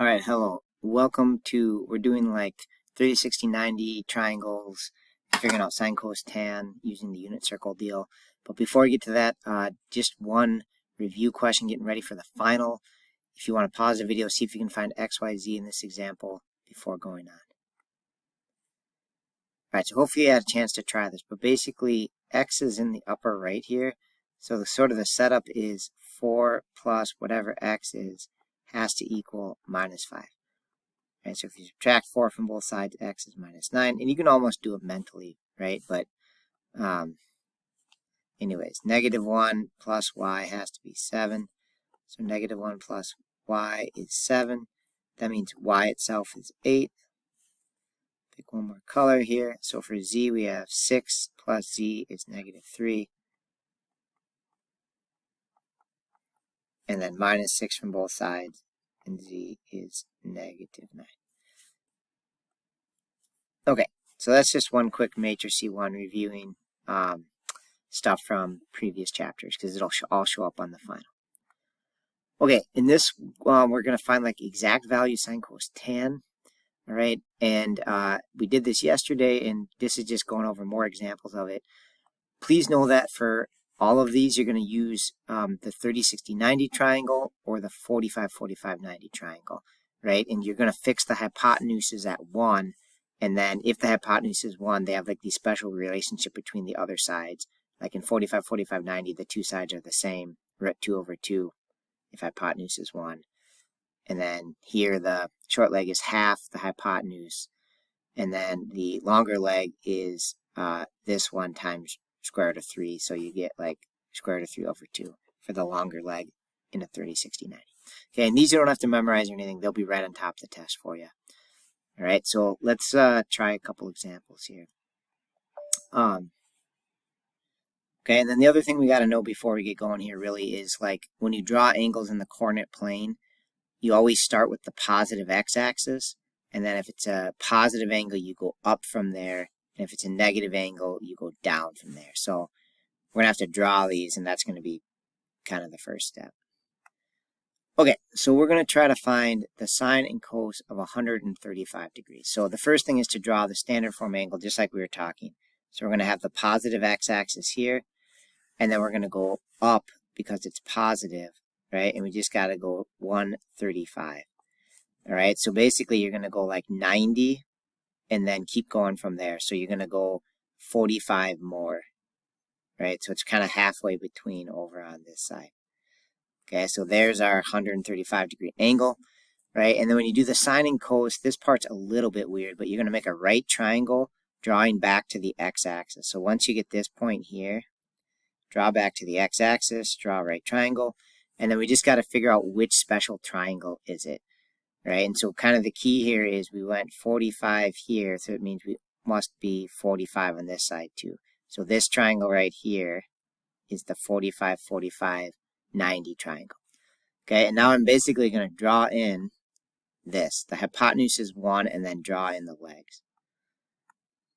All right, hello. Welcome to, we're doing like 30, 60, 90 triangles, figuring out sine, cos, tan using the unit circle deal. But before we get to that, just one review question, getting ready for the final. If you want to pause the video, see if you can find X, Y, Z in this example before going on. All right, so hopefully you had a chance to try this, but basically X is in the upper right here. So the sort of the setup is 4 plus whatever X is has to equal minus 5. Right, so if you subtract 4 from both sides, X is minus 9. And you can almost do it mentally, right? But anyways, negative 1 plus Y has to be 7. So negative 1 plus Y is 7. That means Y itself is 8. Pick one more color here. So for Z, we have 6 plus Z is negative 3. And then minus 6 from both sides. And Z is negative 9. Okay, so that's just one quick matrix C1 reviewing stuff from previous chapters because it'll all show up on the final. Okay, in this, we're going to find like exact value sine, cos, tan. All right, and we did this yesterday, and this is just going over more examples of it. Please know that for all of these, you're going to use the 30, 60, 90 triangle or the 45, 45, 90 triangle, right? And you're going to fix the hypotenuses at 1. And then if the hypotenuse is 1, they have like the special relationship between the other sides. Like in 45, 45, 90, the two sides are the same, root 2 over 2, if hypotenuse is 1. And then here the short leg is half the hypotenuse. And then the longer leg is this one times square root of 3. So you get like square root of 3 over 2 for the longer leg in a 30, 60, 90. Okay, and these you don't have to memorize or anything. They'll be right on top of the test for you. All right, so let's try a couple examples here. Okay, and then the other thing we got to know before we get going here really is like when you draw angles in the coordinate plane, you always start with the positive x-axis. And then if it's a positive angle, you go up from there. And if it's a negative angle, you go down from there. So we're going to have to draw these, and that's going to be kind of the first step. Okay, so we're going to try to find the sine and cos of 135 degrees. So the first thing is to draw the standard form angle, just like we were talking. So we're going to have the positive x-axis here, and then we're going to go up because it's positive, right? And we just got to go 135. All right, so basically you're going to go like 90 and then keep going from there. So you're going to go 45 more, right? So it's kind of halfway between over on this side. Okay, so there's our 135 degree angle, right? And then when you do the sine and cos, this part's a little bit weird, but you're going to make a right triangle drawing back to the x-axis. So once you get this point here, draw back to the x-axis, draw a right triangle, and then we just got to figure out which special triangle is it, right? And so kind of the key here is we went 45 here, so it means we must be 45 on this side too. So this triangle right here is the 45, 45, 90 triangle. Okay, and now I'm basically going to draw in this. The hypotenuse is 1, and then draw in the legs.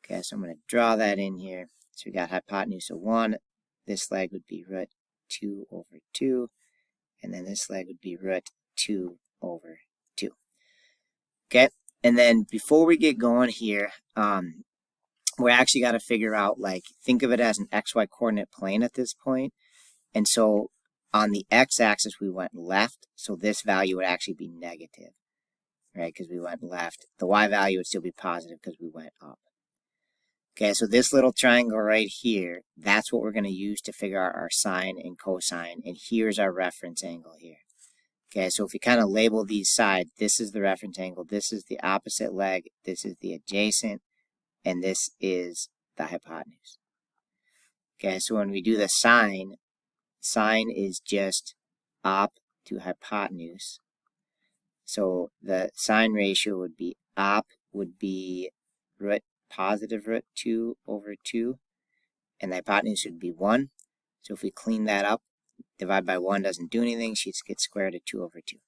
Okay, so I'm going to draw that in here. So we got hypotenuse of 1. This leg would be root 2 over 2. And then this leg would be root 2 over 2. Okay, and then before we get going here, we actually got to figure out, like, think of it as an XY coordinate plane at this point. And so on the x-axis, we went left. So this value would actually be negative, right? Because we went left. The y value would still be positive because we went up. Okay, so this little triangle right here, that's what we're going to use to figure out our sine and cosine. And here's our reference angle here. Okay, so if we kind of label these sides, this is the reference angle, this is the opposite leg, this is the adjacent, and this is the hypotenuse. Okay, so when we do the sine, sine is just op to hypotenuse. So the sine ratio would be op would be positive root 2 over 2, and the hypotenuse would be 1. So if we clean that up, divide by 1 doesn't do anything, she gets square root of 2 over 2.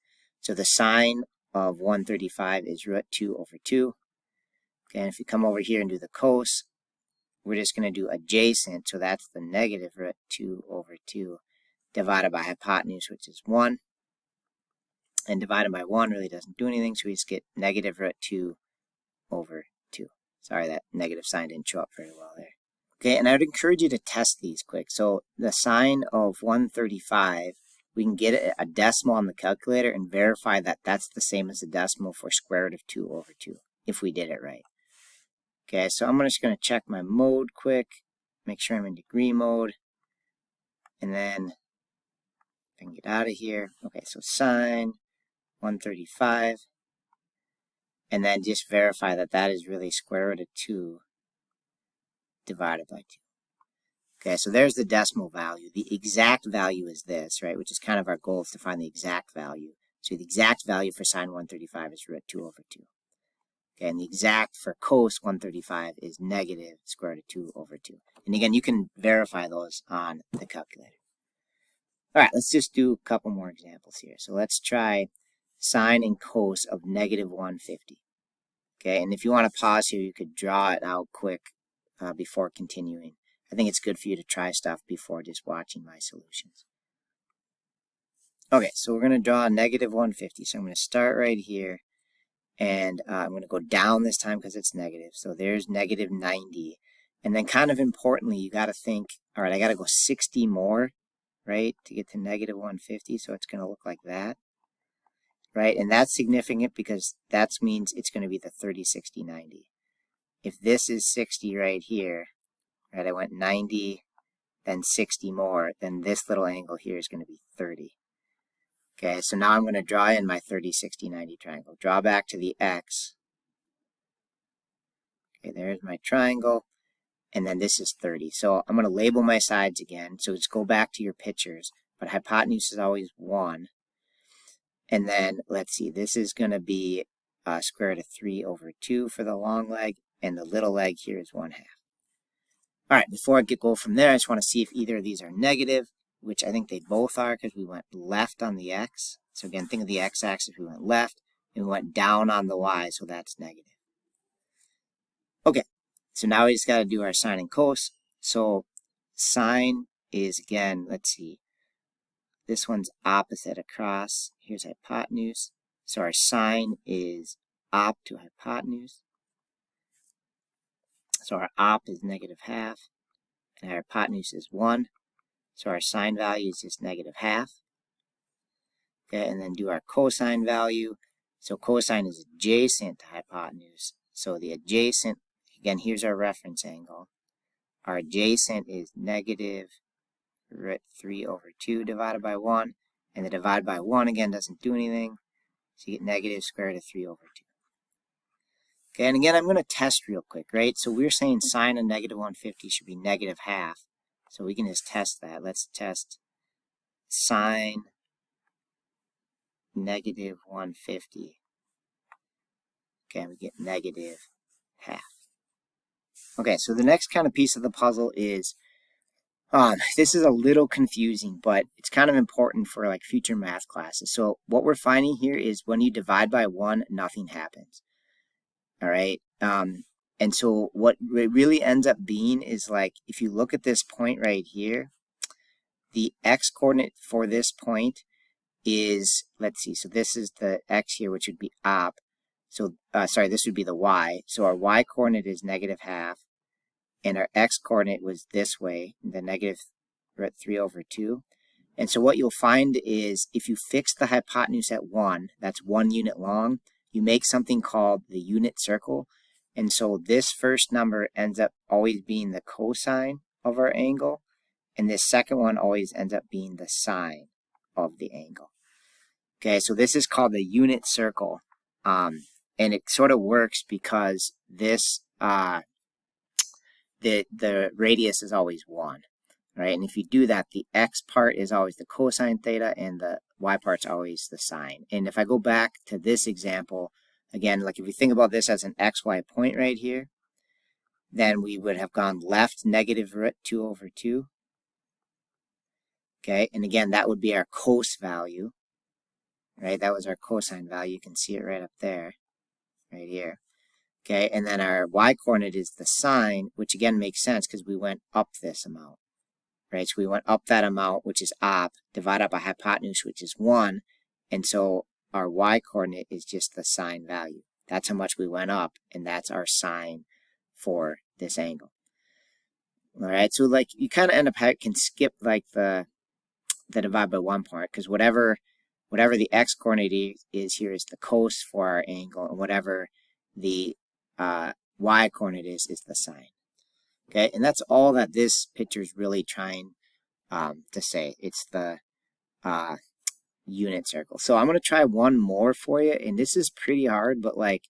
So the sine of 135 is root 2 over 2. Okay, and if we come over here and do the cos, we're just going to do adjacent, so that's the negative root 2 over 2 divided by hypotenuse, which is 1. And divided by 1 really doesn't do anything, so we just get negative root 2 over 2. Sorry, that negative sign didn't show up very well there. Okay, and I would encourage you to test these quick. So the sine of 135, we can get a decimal on the calculator and verify that that's the same as the decimal for square root of 2 over 2, if we did it right. Okay, so I'm just going to check my mode quick, make sure I'm in degree mode, and then I can get out of here. Okay, so sine 135, and then just verify that that is really square root of 2 divided by 2. Okay, so there's the decimal value. The exact value is this, right, which is kind of our goal, is to find the exact value. So the exact value for sine 135 is root 2 over 2. Okay, and the exact for cos 135 is negative square root of 2 over 2. And again, you can verify those on the calculator. All right, let's just do a couple more examples here. So let's try sine and cos of negative 150. Okay, and if you want to pause here, you could draw it out quick before continuing. I think it's good for you to try stuff before just watching my solutions. Okay, so we're going to draw negative 150. So I'm going to start right here, and I'm going to go down this time because it's negative. So there's negative 90. And then kind of importantly, you got to think, all right, I got to go 60 more, right, to get to negative 150. So it's going to look like that, right? And that's significant because that means it's going to be the 30, 60, 90. If this is 60 right here, right, I went 90, then 60 more, then this little angle here is going to be 30. Okay, so now I'm going to draw in my 30, 60, 90 triangle. Draw back to the X. Okay, there's my triangle. And then this is 30. So I'm going to label my sides again. So just go back to your pictures. But hypotenuse is always 1. And then, let's see, this is going to be square root of 3 over 2 for the long leg. And the little leg here is 1/2. All right, before I go from there, I just want to see if either of these are negative, which I think they both are because we went left on the X. So again, think of the X-axis. We went left, and we went down on the Y, so that's negative. Okay, so now we just got to do our sine and cos. So sine is, again, let's see, this one's opposite across. Here's hypotenuse. So our sine is op to hypotenuse. So our op is negative 1/2, and our hypotenuse is 1. So our sine value is just negative 1/2. Okay, and then do our cosine value. So cosine is adjacent to hypotenuse. So the adjacent, again, here's our reference angle. Our adjacent is negative root 3 over 2 divided by 1. And the divide by 1, again, doesn't do anything. So you get negative square root of 3 over 2. Okay, and again, I'm going to test real quick, right? So we're saying sine of negative 150 should be negative 1/2. So we can just test that. Let's test sine negative 150. Okay, we get negative 1/2. Okay, so the next kind of piece of the puzzle is, this is a little confusing, but it's kind of important for like future math classes. So what we're finding here is when you divide by 1, nothing happens. All right. And so what it really ends up being is, like, if you look at this point right here, the X coordinate for this point is, let's see, so this is the X here, which would be op. So, sorry, this would be the Y. So our Y coordinate is negative 1/2, and our X coordinate was this way, the negative root 3 over 2. And so what you'll find is if you fix the hypotenuse at 1, that's 1 unit long, you make something called the unit circle. And so this first number ends up always being the cosine of our angle, and this second one always ends up being the sine of the angle. Okay, so this is called the unit circle, and it sort of works because this the radius is always 1. Right, and if you do that, the X part is always the cosine theta, and the Y part's always the sine. And if I go back to this example, again, like if we think about this as an XY point right here, then we would have gone left negative root 2 over 2. Okay, and again, that would be our cos value. Right, that was our cosine value. You can see it right up there, right here. Okay, and then our Y coordinate is the sine, which again makes sense because we went up this amount. Right, so we went up that amount, which is op, divided by hypotenuse, which is 1. And so our y-coordinate is just the sine value. That's how much we went up, and that's our sine for this angle. All right, so like you kind of end up can skip like the divide by 1 part, because whatever the x-coordinate is here is the cos for our angle, and whatever the y-coordinate is the sine. Okay, and that's all that this picture is really trying to say. It's the unit circle. So I'm going to try one more for you, and this is pretty hard, but like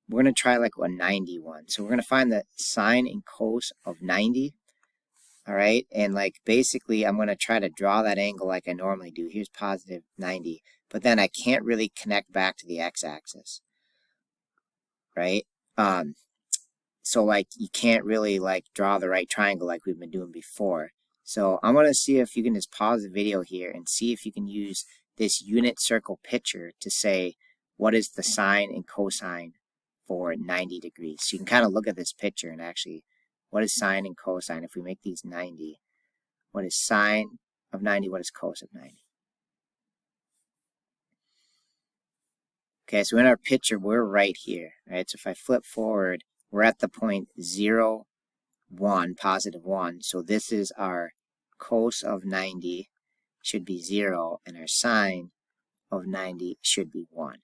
we're going to try like a 91. So we're going to find the sine and cos of 90. All right, and like basically I'm going to try to draw that angle like I normally do. Here's positive 90, but then I can't really connect back to the x-axis, right? So like you can't really like draw the right triangle like we've been doing before. So I'm going to see if you can just pause the video here and see if you can use this unit circle picture to say what is the sine and cosine for 90 degrees. So you can kind of look at this picture and actually, what is sine and cosine? If we make these 90, what is sine of 90? What is cos of 90? Okay, so in our picture, we're right here, right? So if I flip forward, we're at the point 0, 1, positive 1. So this is our cos of 90 should be 0, and our sine of 90 should be 1.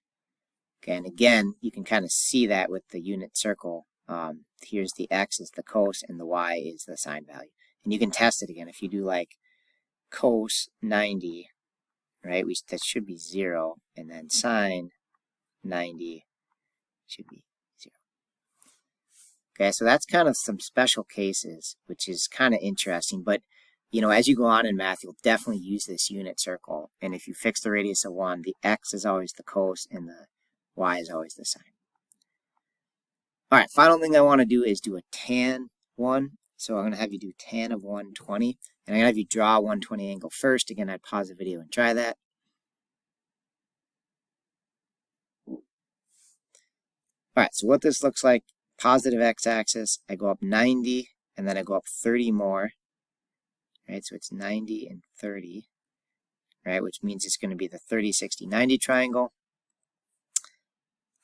Okay, and again, you can kind of see that with the unit circle. Here's the x is the cos, and the y is the sine value. And you can test it again. If you do like cos 90, right, that should be 0, and then sine 90 should be 0. Okay, so that's kind of some special cases, which is kind of interesting. But, you know, as you go on in math, you'll definitely use this unit circle. And if you fix the radius of 1, the x is always the cos, and the y is always the sine. All right, final thing I want to do is do a tan one. So I'm going to have you do tan of 120. And I'm going to have you draw a 120 angle first. Again, I'd pause the video and try that. All right, so what this looks like, positive x-axis, I go up 90, and then I go up 30 more. Right, so it's 90 and 30, right, which means it's going to be the 30, 60, 90 triangle.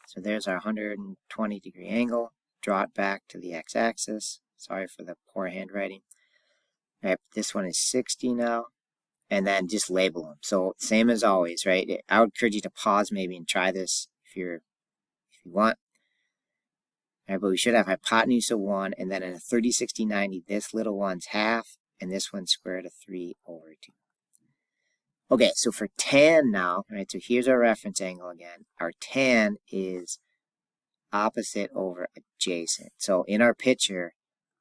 So there's our 120 degree angle. Draw it back to the x-axis. Sorry for the poor handwriting. All right, this one is 60 now. And then just label them. So same as always, right? I would encourage you to pause maybe and try this if you want. All right, but we should have hypotenuse of 1, and then in a 30, 60, 90, this little one's half, and this one's square root of 3 over 2. Okay, so for tan now, right, so here's our reference angle again. Our tan is opposite over adjacent. So in our picture,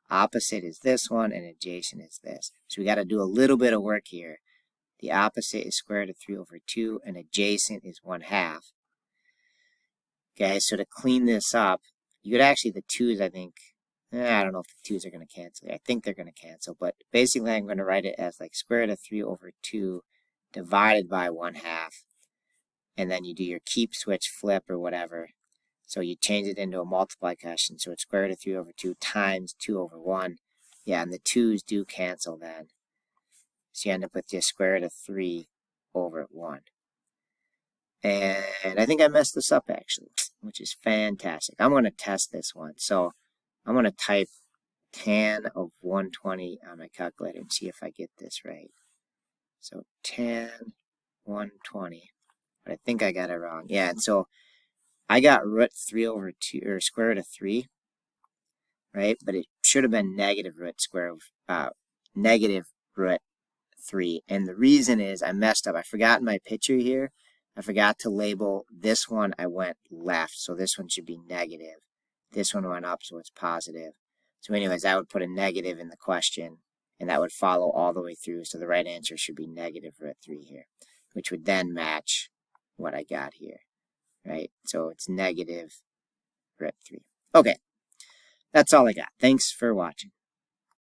opposite is this one and adjacent is this. So we got to do a little bit of work here. The opposite is square root of 3 over 2, and adjacent is 1/2. Okay, so to clean this up, you could actually, the 2's, I think, I don't know if the 2's are going to cancel. I think they're going to cancel, but basically I'm going to write it as like square root of 3 over 2 divided by 1/2, and then you do your keep, switch, flip, or whatever. So you change it into a multiply question, so it's square root of 3 over 2 times 2 over 1. Yeah, and the 2's do cancel then. So you end up with just square root of 3 over 1. And I think I messed this up actually, which is fantastic. I'm going to test this one. So I'm going to type tan of 120 on my calculator and see if I get this right. So tan 120, but I think I got it wrong. Yeah, and so I got root 3 over 2, or square root of 3, right? But it should have been negative root 3. And the reason is I messed up. I forgot in my picture here, I forgot to label this one. I went left, so this one should be negative. This one went up, so it's positive. So anyways, I would put a negative in the question, and that would follow all the way through. So the right answer should be negative root 3 here, which would then match what I got here, right? So it's negative root 3. Okay, that's all I got. Thanks for watching.